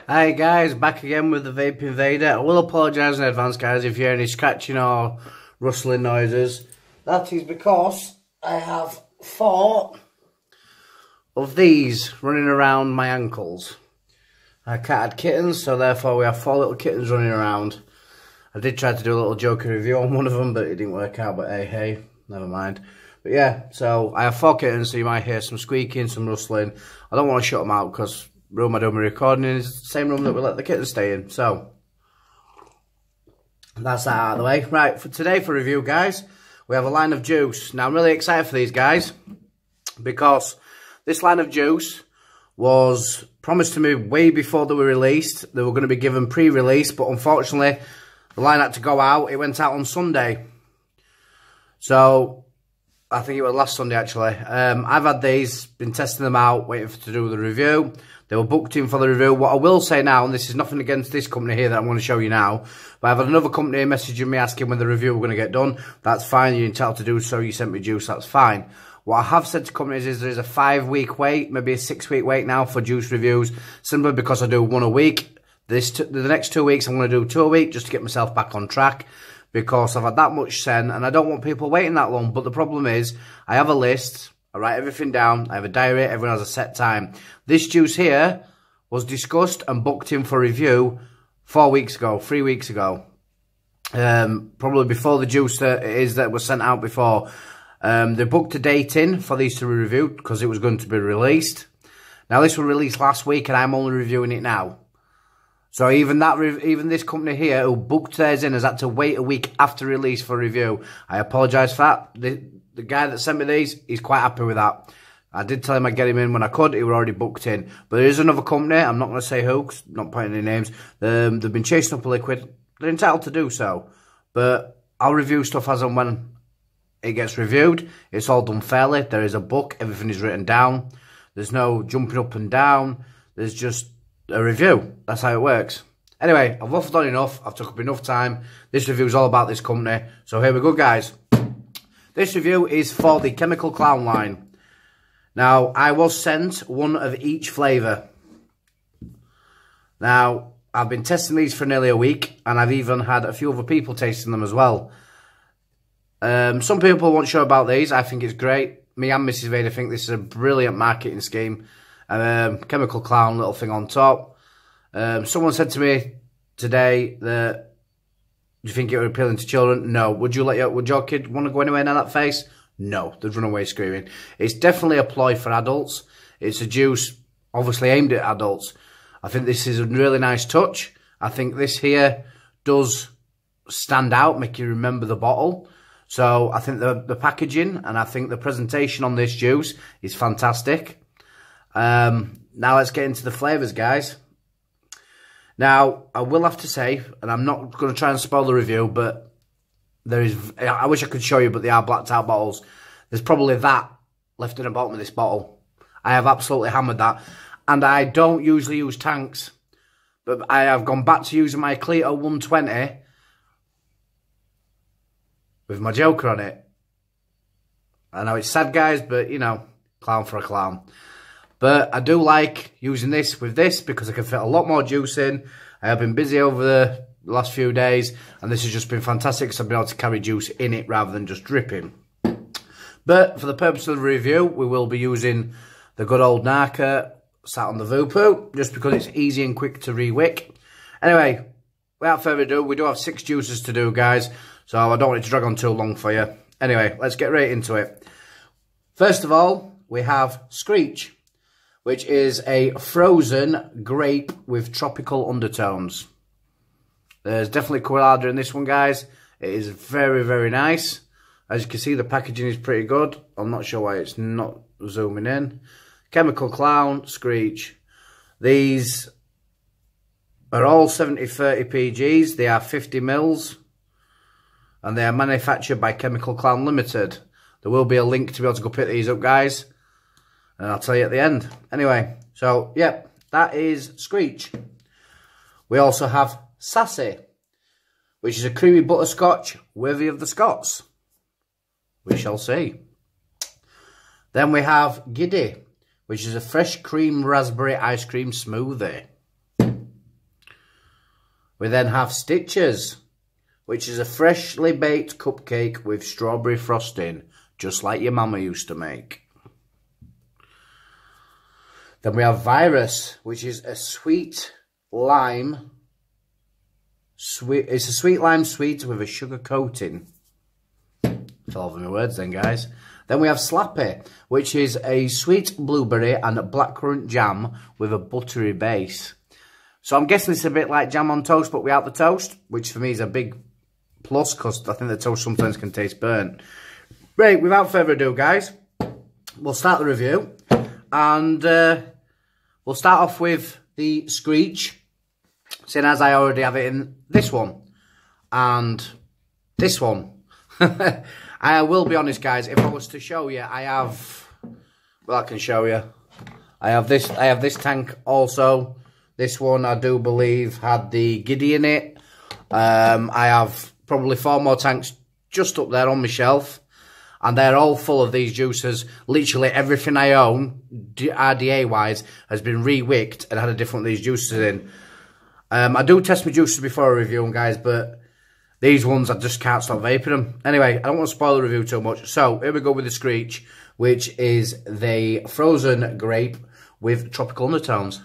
Hi guys, back again with the Vape Invader. I will apologise in advance guys if you hear any scratching or rustling noises. That is because I have 4 of these running around my ankles. I cat had kittens, so therefore we have 4 little kittens running around. I did try to do a little joking review on one of them, but it didn't work out, but hey, never mind. But yeah, so I have 4 kittens, so you might hear some squeaking, some rustling. I don't want to shut them out because the room I do my recording in is the same room that we let the kittens stay in. So that's that out of the way. Right, for today for review, guys, we have a line of juice. Now I'm really excited for these guys because this line of juice was promised to me way before they were released. They were going to be given pre-release, but unfortunately the line had to go out. It went out on Sunday. So I think it was last Sunday actually. I've had these, been testing them out, waiting to do the review. They were booked in for the review. What I will say now, and this is nothing against this company here that I'm going to show you now, but I've had another company messaging me asking when the review were going to get done. That's fine, you're entitled to do so, you sent me juice, that's fine. What I have said to companies is there is a 5-week wait, maybe a 6-week wait now for juice reviews, simply because I do 1 a week. The next 2 weeks I'm going to do 2 a week just to get myself back on track, because I've had that much sent and I don't want people waiting that long. But the problem is I have a list, I write everything down, I have a diary, everyone has a set time. This juice here was discussed and booked in for review 4 weeks ago, 3 weeks ago. Probably before the juice that was sent out before. They booked a date in for these to be reviewed because it was going to be released. Now this was released last week and I'm only reviewing it now. So even this company here who booked theirs in has had to wait a week after release for review. I apologise for that. The guy that sent me these, he's quite happy with that. I did tell him I'd get him in when I could. He was already booked in. But there is another company, I'm not going to say who, cause I'm not pointing any names. They've been chasing up a liquid. They're entitled to do so. But I'll review stuff as and when it gets reviewed. It's all done fairly. There is a book. Everything is written down. There's no jumping up and down. There's just a review. That's how it works. Anyway, I've waffled on enough. I've took up enough time. This review is all about this company. So here we go, guys. This review is for the Chemical Clown line. Now, I was sent 1 of each flavour. Now, I've been testing these for nearly a week, and I've even had a few other people tasting them as well. Some people won't sure about these. I think it's great. Me and Mrs. Vader think this is a brilliant marketing scheme. Chemical Clown little thing on top. Someone said to me today that, do you think it would appeal to children? No. Would your kid want to go anywhere near that face? No. They'd run away screaming. It's definitely a ploy for adults. It's a juice obviously aimed at adults. I think this is a really nice touch. I think this here does stand out, make you remember the bottle. So I think the packaging and I think the presentation on this juice is fantastic. Now let's get into the flavours, guys. Now, I will have to say, and I'm not going to try and spoil the review, but I wish I could show you, but they are blacked out bottles. There's probably that left in the bottom of this bottle. I have absolutely hammered that. And I don't usually use thanx, but I have gone back to using my Clito 120 with my Joker on it. I know it's sad, guys, but, you know, clown for a clown. But I do like using this with this because I can fit a lot more juice in. I have been busy over the last few days and this has just been fantastic because I've been able to carry juice in it rather than just dripping. But for the purpose of the review, we will be using the good old narca sat on the Voopoo just because it's easy and quick to re-wick. Anyway, without further ado, we do have 6 juices to do, guys. So I don't want it to drag on too long for you. Anyway, let's get right into it. First of all, we have Screech, which is a frozen grape with tropical undertones. There's definitely colada in this one, guys. It is very, very nice. As you can see, the packaging is pretty good. I'm not sure why it's not zooming in. Chemical Clown, Screech. These are all 70-30 PGs. They are 50 mils. And they are manufactured by Chemical Clown Limited. There will be a link to be able to go pick these up, guys. And I'll tell you at the end. Anyway, so, yep, that is Screech. We also have Sasae, which is a creamy butterscotch worthy of the Scots. We shall see. Then we have Giddy, which is a fresh cream raspberry ice cream smoothie. We then have Stitches, which is a freshly baked cupcake with strawberry frosting, just like your mama used to make. Then we have Virus, which is a sweet lime. It's a sweet lime sweet with a sugar coating. Fell over my words then, guys. Then we have Slappy, which is a sweet blueberry and blackcurrant jam with a buttery base. So I'm guessing it's a bit like jam on toast, but without the toast, which for me is a big plus, because I think the toast sometimes can taste burnt. Right, without further ado, guys, we'll start the review. And we'll start off with the Screech, seeing as I already have it in this one and this one. I will be honest, guys, if I was to show you, I have, well, I can show you. I have this tank also. This one, I do believe, had the Giddy in it. I have probably 4 more tanks just up there on my shelf. And they're all full of these juicers. Literally everything I own, RDA-wise, has been re-wicked and had a different of these juicers in. I do test my juicers before I review them, guys, but these ones, I just can't stop vaping them. Anyway, I don't want to spoil the review too much. So, here we go with the Screech, which is the frozen grape with tropical undertones.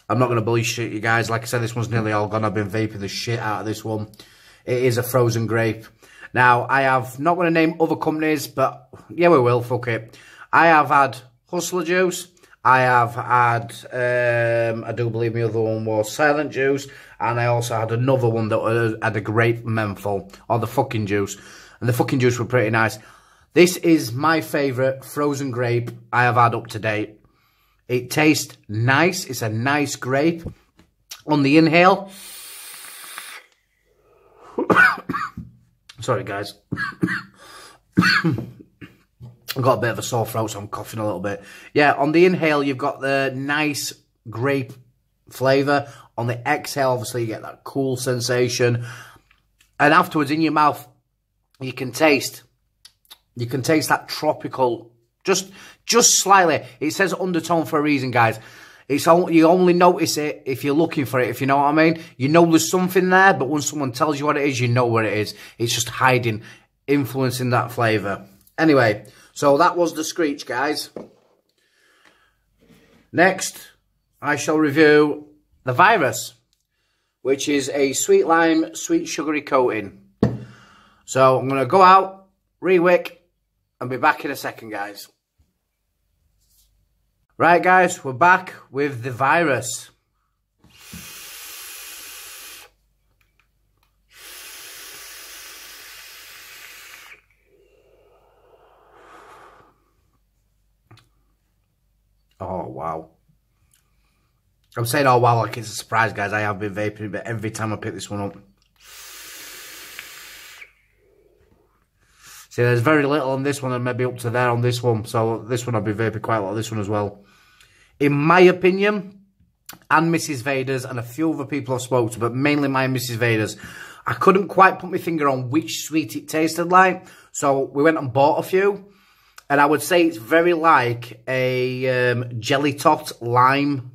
I'm not going to bullshit you guys. Like I said, this one's nearly all gone. I've been vaping the shit out of this one. It is a frozen grape. Now, I have not going to name other companies, but yeah, we will. Fuck it. I have had Hustler Juice. I have had, I do believe my other one was Silent Juice. And I also had another one that had a grape menthol, or the fucking juice. And the fucking juice were pretty nice. This is my favourite frozen grape I have had up to date. It tastes nice. It's a nice grape. On the inhale. Sorry, guys. I've got a bit of a sore throat, so I'm coughing a little bit. Yeah, on the inhale, you've got the nice grape flavour. On the exhale, obviously, you get that cool sensation. And afterwards, in your mouth, you can taste that tropical. Just slightly. It says undertone for a reason, guys. You only notice it if you're looking for it, if you know what I mean. You know there's something there, but when someone tells you what it is, you know what it is. It's just hiding, influencing that flavour. Anyway, so that was the Screech, guys. Next, I shall review the Virus, which is a sweet lime, sweet sugary coating. So I'm going to go out, re-wick, and be back in a second, guys. Right, guys, we're back with the Virus. Oh, wow. I'm saying, oh, wow, like it's a surprise, guys. I have been vaping, but every time I pick this one up. See, there's very little on this one and maybe up to there on this one. So this one I'll be vaping quite a lot of this one as well. In my opinion, and Mrs. Vader's and a few other people I've spoken to, but mainly my Mrs. Vader's, I couldn't quite put my finger on which sweet it tasted like. So we went and bought a few. And I would say it's very like a jelly tot lime.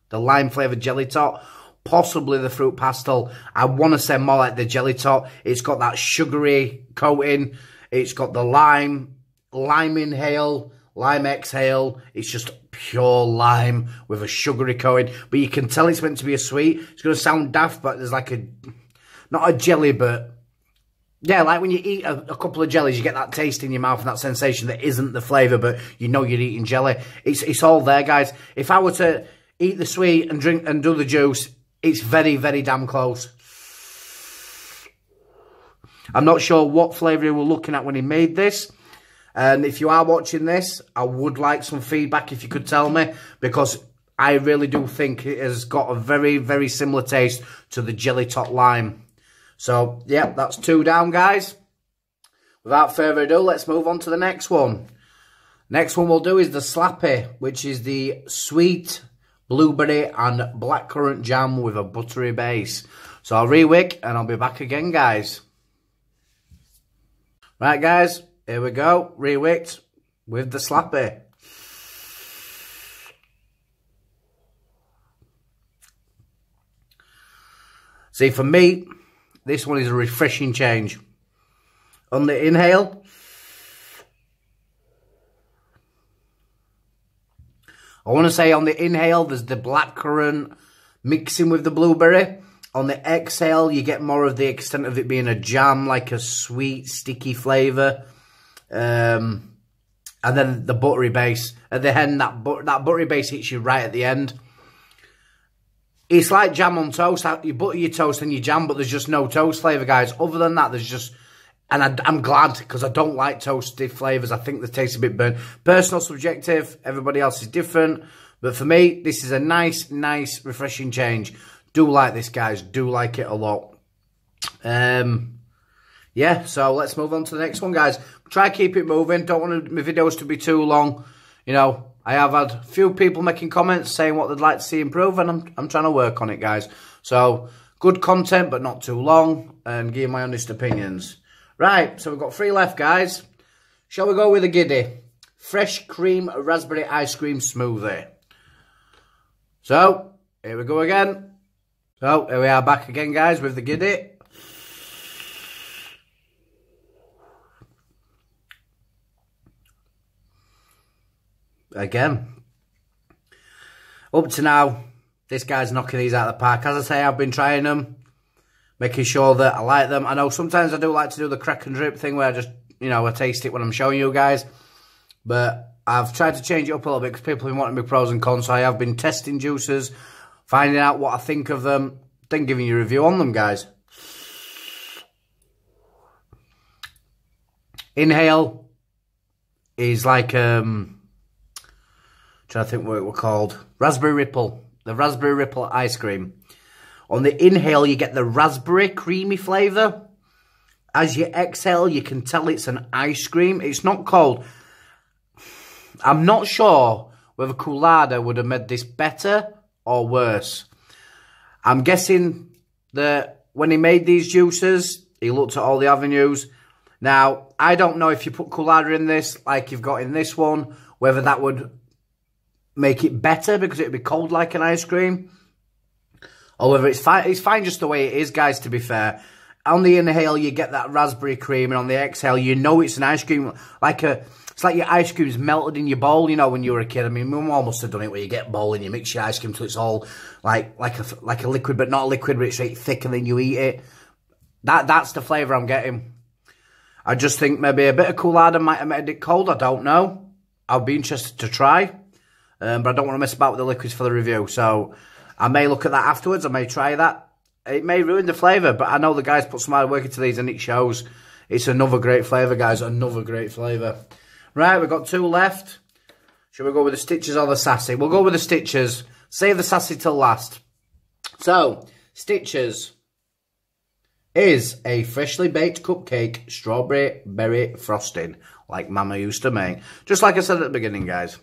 The lime flavoured jelly tot. Possibly the fruit pastel. I want to say more like the jelly tot. It's got that sugary coating. It's got the lime inhale, lime exhale. It's just pure lime with a sugary coating. But you can tell it's meant to be a sweet. It's going to sound daft, but there's like a, not a jelly, but yeah, like when you eat a couple of jellies, you get that taste in your mouth and that sensation that isn't the flavour, but you know you're eating jelly. It's all there, guys. If I were to eat the sweet and drink and do the juice, it's very, very damn close. I'm not sure what flavour he was looking at when he made this. And if you are watching this, I would like some feedback if you could tell me. Because I really do think it has got a very, very similar taste to the jelly tot lime. So, yeah, that's 2 down, guys. Without further ado, let's move on to the next one. Next one we'll do is the Slappy, which is the sweet blueberry and blackcurrant jam with a buttery base. So I'll re-wick and I'll be back again, guys. Right, guys, here we go. Rewicked with the slappy. See, for me, this one is a refreshing change. On the inhale, I want to say on the inhale, there's the blackcurrant mixing with the blueberry. On the exhale, you get more of the extent of it being a jam, like a sweet, sticky flavour. And then the buttery base. At the end, that buttery base hits you right at the end. It's like jam on toast. You butter your toast and you jam, but there's just no toast flavour, guys. Other than that, there's just... And I'm glad, because I don't like toasted flavours. I think the taste is a bit burnt. Personal, subjective. Everybody else is different. But for me, this is a nice, refreshing change. Do like this, guys. Do like it a lot. Yeah, so let's move on to the next one, guys. Try keep it moving. Don't want my videos to be too long. You know, I have had a few people making comments saying what they'd like to see improve, and I'm trying to work on it, guys. So, good content, but not too long, and give my honest opinions. Right, so we've got 3 left, guys. Shall we go with the Giddy? Fresh cream raspberry ice cream smoothie. So, here we go again. So, here we are back again, guys, with the Giddy. Again. Up to now, this guy's knocking these out of the park. As I say, I've been trying them, making sure that I like them. I know sometimes I do like to do the crack and drip thing where I just, you know, I taste it when I'm showing you guys. But I've tried to change it up a little bit because people have been wanting me pros and cons. So I have been testing juices, finding out what I think of them, then giving you a review on them, guys. Inhale is like, trying to think what it was called. Raspberry Ripple. The Raspberry Ripple ice cream. On the inhale, you get the raspberry creamy flavour. As you exhale, you can tell it's an ice cream. It's not cold. I'm not sure whether Coolada would have made this better or worse. I'm guessing that when he made these juices, he looked at all the avenues. Now, I don't know if you put Coolada in this, like you've got in this one, whether that would make it better because it would be cold like an ice cream. Or whether it's fine just the way it is, guys, to be fair. On the inhale, you get that raspberry cream, and on the exhale, you know it's an ice cream. It's like your ice cream's melted in your bowl, you know, when you were a kid. I mean, Mum almost have done it where you get a bowl and you mix your ice cream till it's all like a liquid, but not a liquid, but it's like thick, and then you eat it. That's the flavour I'm getting. I just think maybe a bit of Coolada might have made it cold. I don't know. I'll be interested to try. But I don't want to mess about with the liquids for the review. So I may look at that afterwards. I may try that. It may ruin the flavour, but I know the guys put some hard work into these and it shows. It's another great flavour, guys. Another great flavour. Right, we've got 2 left. Should we go with the Stitches or the Sasae? We'll go with the Stitches. Save the Sasae till last. So, Stitches is a freshly baked cupcake strawberry berry frosting, like Mama used to make. Just like I said at the beginning, guys.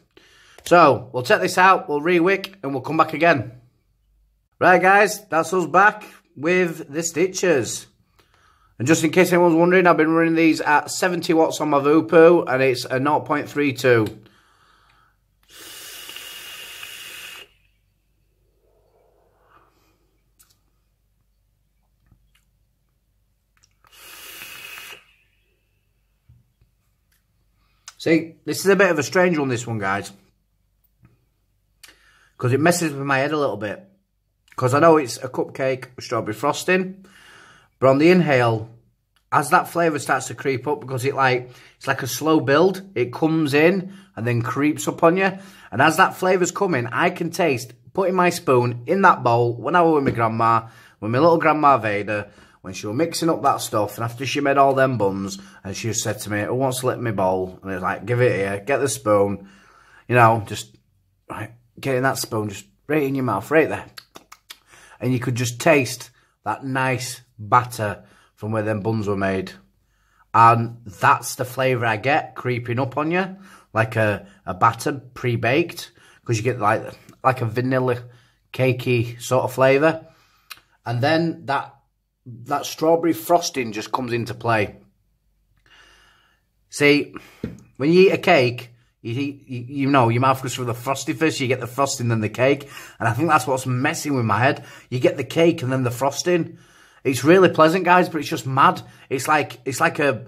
So, we'll check this out, we'll rewick, and we'll come back again. Right, guys, that's us back with the Stitches. And just in case anyone's wondering, I've been running these at 70 watts on my Voopoo, and it's a 0.32. See, this is a bit of a strange one, this one, guys. Because it messes with my head a little bit. Because I know it's a cupcake with strawberry frosting. But on the inhale, as that flavour starts to creep up, because it's like a slow build. It comes in and then creeps up on you. And as that flavour's coming, I can taste putting my spoon in that bowl when I was with my grandma, with my little grandma Vader, when she was mixing up that stuff. And after she made all them buns, and she just said to me, who wants to lick my bowl? And I was like, give it here, get the spoon. You know, just... right. Getting that spoon just right in your mouth, right there. And you could just taste that nice batter from where them buns were made. And that's the flavour I get creeping up on you. Like a batter pre-baked. Because you get like a vanilla cakey sort of flavour. And then that strawberry frosting just comes into play. See, when you eat a cake, you know, your mouth goes through the frosty first, you get the frosting, then the cake. And I think that's what's messing with my head. You get the cake and then the frosting. It's really pleasant, guys, but it's just mad. It's like a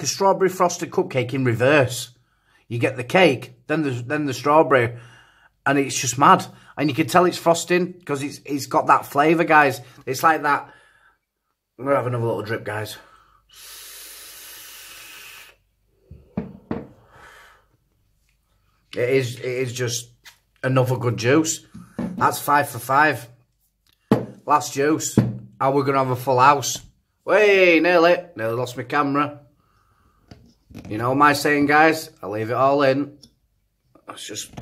strawberry frosted cupcake in reverse. You get the cake, then the strawberry, and it's just mad. And you can tell it's frosting because it's got that flavour, guys. It's like that. I'm gonna have another little drip, guys. It is just another good juice. That's 5 for 5. Last juice. How we're gonna have a full house. Way, nearly lost my camera. You know my saying, guys? I leave it all in. Let's just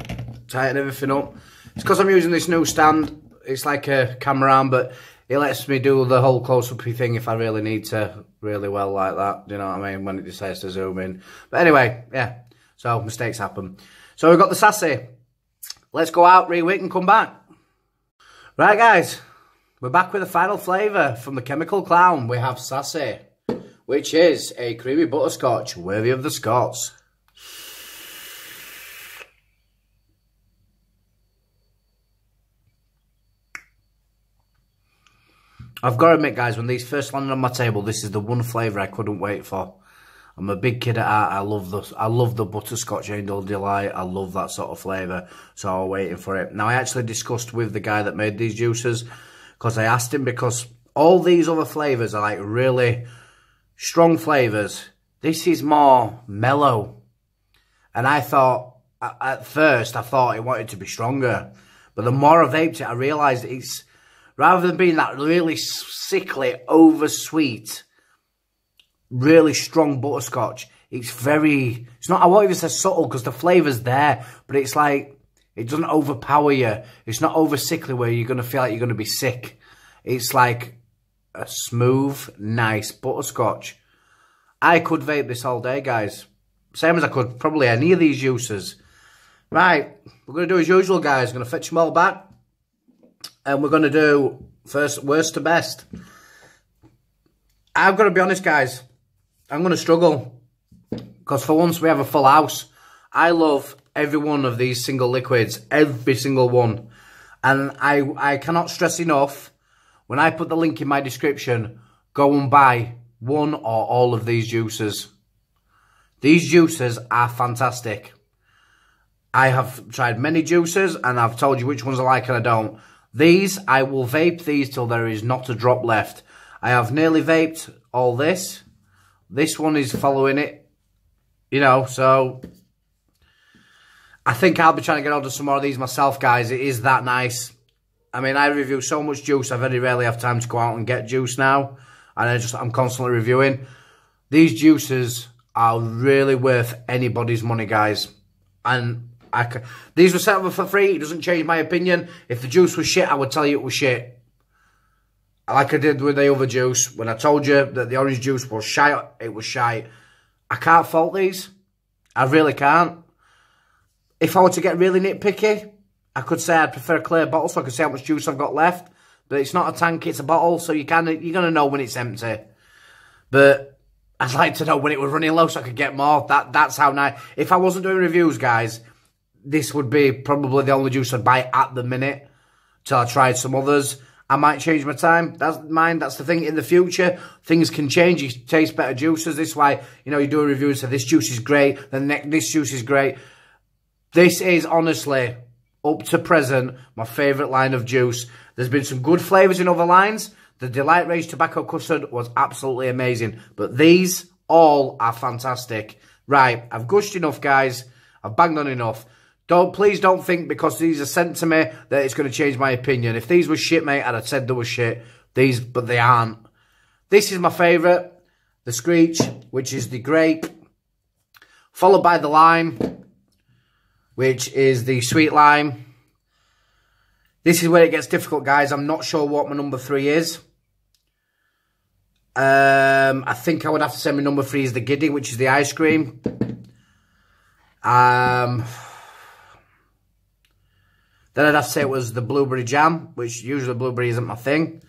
tighten everything up. It's because I'm using this new stand. It's like a camera arm, but it lets me do the whole close-up-y thing if I really need to, really well like that. Do you know what I mean? When it decides to zoom in. But anyway, yeah. So mistakes happen. So we've got the Sasae. Let's go out, rewick, and come back. Right, guys. We're back with the final flavour from the Chemical Clown. We have Sasae, which is a creamy butterscotch worthy of the Scots. I've got to admit, guys, when these first landed on my table, this is the one flavour I couldn't wait for. I'm a big kid at heart. I love the butterscotch Angel Delight. I love that sort of flavour. So I was waiting for it. Now, I actually discussed with the guy that made these juices, because I asked him, because all these other flavours are like really strong flavours. This is more mellow. And I thought, at first, I thought it wanted to be stronger. But the more I vaped it, I realised it's, rather than being that really sickly, over-sweet, really strong butterscotch, it's not, I won't even say subtle because the flavour's there, but it's like, it doesn't overpower you. It's not over sickly where you're going to feel like you're going to be sick. It's like a smooth, nice butterscotch. I could vape this all day, guys. Same as I could probably any of these juices. Right, we're going to do as usual, guys. We're going to fetch them all back. And we're going to do first, worst to best. I've got to be honest, guys. I'm going to struggle. Because for once we have a full house. I love every one of these single liquids. Every single one. And I cannot stress enough, when I put the link in my description, go and buy one or all of these juices. These juices are fantastic. I have tried many juices and I've told you which ones I like and I don't. These, I will vape these till there is not a drop left. I have nearly vaped all this. This one is following it. You know, so I think I'll be trying to get hold of some more of these myself, guys. It is that nice. I mean, I review so much juice, I very rarely have time to go out and get juice now. And I'm constantly reviewing. These juices are really worth anybody's money, guys. And these were set up for free. It doesn't change my opinion. If the juice was shit, I would tell you it was shit. Like I did with the other juice. When I told you that the orange juice was shite, it was shite. I can't fault these. I really can't. If I were to get really nitpicky, I could say I'd prefer a clear bottle so I could see how much juice I've got left. But it's not a tank, it's a bottle, so you're going to know when it's empty. But I'd like to know when it was running low so I could get more. That's how nice. If I wasn't doing reviews, guys, this would be probably the only juice I'd buy at the minute till I tried some others. I might change my time. That's the thing. In the future, things can change. You taste better juices. This is why, you know, you do a review and say, this juice is great. Then this juice is great. This is honestly, up to present, my favourite line of juice. There's been some good flavours in other lines. The Delight Rage Tobacco Custard was absolutely amazing. But these all are fantastic. Right, I've gushed enough, guys. I've banged on enough. Please don't think because these are sent to me that it's going to change my opinion. If these were shit, mate, I'd have said they were shit. But they aren't. This is my favourite. The Screech, which is the grape. Followed by the lime, which is the sweet lime. This is where it gets difficult, guys. I'm not sure what my number 3 is. I think I would have to say my number 3 is the Giddy, which is the ice cream. Then I'd have to say it was the blueberry jam, which usually blueberry isn't my thing.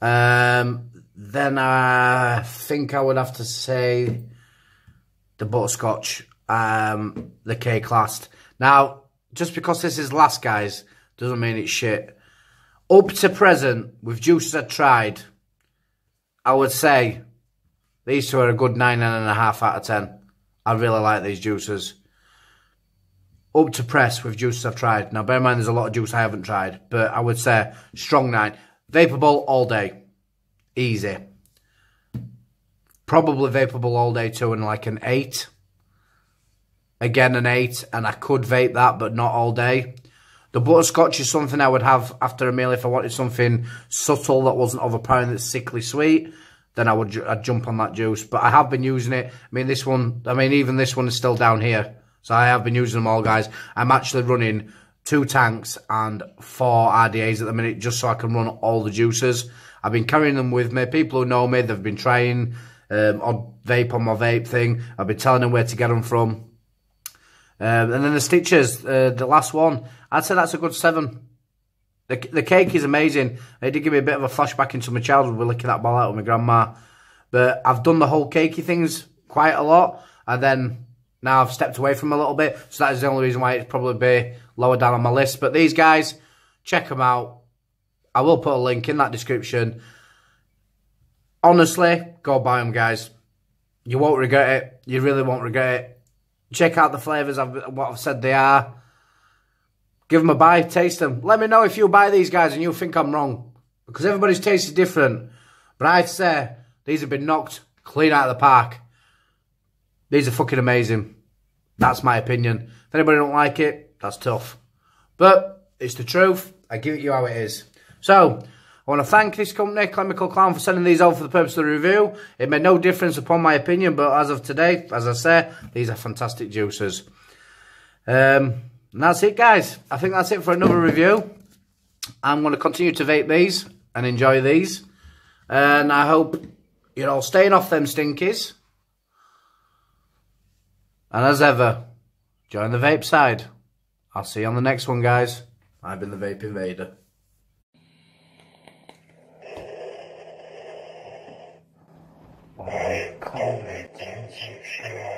Then I think I would have to say the butterscotch, the cake last. Now, just because this is last, guys, doesn't mean it's shit. Up to present, with juices I've tried, I would say these two are a good 9.5 out of 10. I really like these juices. Up to press with juices I've tried. Now, bear in mind, there's a lot of juice I haven't tried, but I would say strong 9. Vapeable all day. Easy. Probably vapeable all day too, and like an 8. Again, an 8, and I could vape that, but not all day. The butterscotch is something I would have after a meal if I wanted something subtle that wasn't overpowering, that's sickly sweet. Then I'd jump on that juice. But I have been using it. Even this one is still down here. So I have been using them all, guys. I'm actually running 2 thanx and 4 RDAs at the minute, just so I can run all the juices. I've been carrying them with me. People who know me, they've been trying odd vape on my vape thing. I've been telling them where to get them from. And then the stitches, the last one, I'd say that's a good 7. The cake is amazing. It did give me a bit of a flashback into my childhood with licking that ball out with my grandma. But I've done the whole cakey things quite a lot. And then now I've stepped away from them a little bit. So that is the only reason why it'd probably be lower down on my list. But these guys, check them out. I will put a link in that description. Honestly, go buy them, guys. You won't regret it. You really won't regret it. Check out the flavours, what I've said they are. Give them a buy, taste them. Let me know if you buy these, guys, and you think I'm wrong. Because everybody's taste is different. But I'd say these have been knocked clean out of the park. These are fucking amazing. That's my opinion. If anybody don't like it, that's tough. But it's the truth. I give it you how it is. So, I want to thank this company, Chemical Clown, for sending these out for the purpose of the review. It made no difference upon my opinion, but as of today, as I say, these are fantastic juices. And that's it, guys. I think that's it for another review. I'm going to continue to vape these and enjoy these. And I hope you're all staying off them stinkies. And as ever, join the vape side. I'll see you on the next one, guys. I've been the Vape Invader. Comment and subscribe.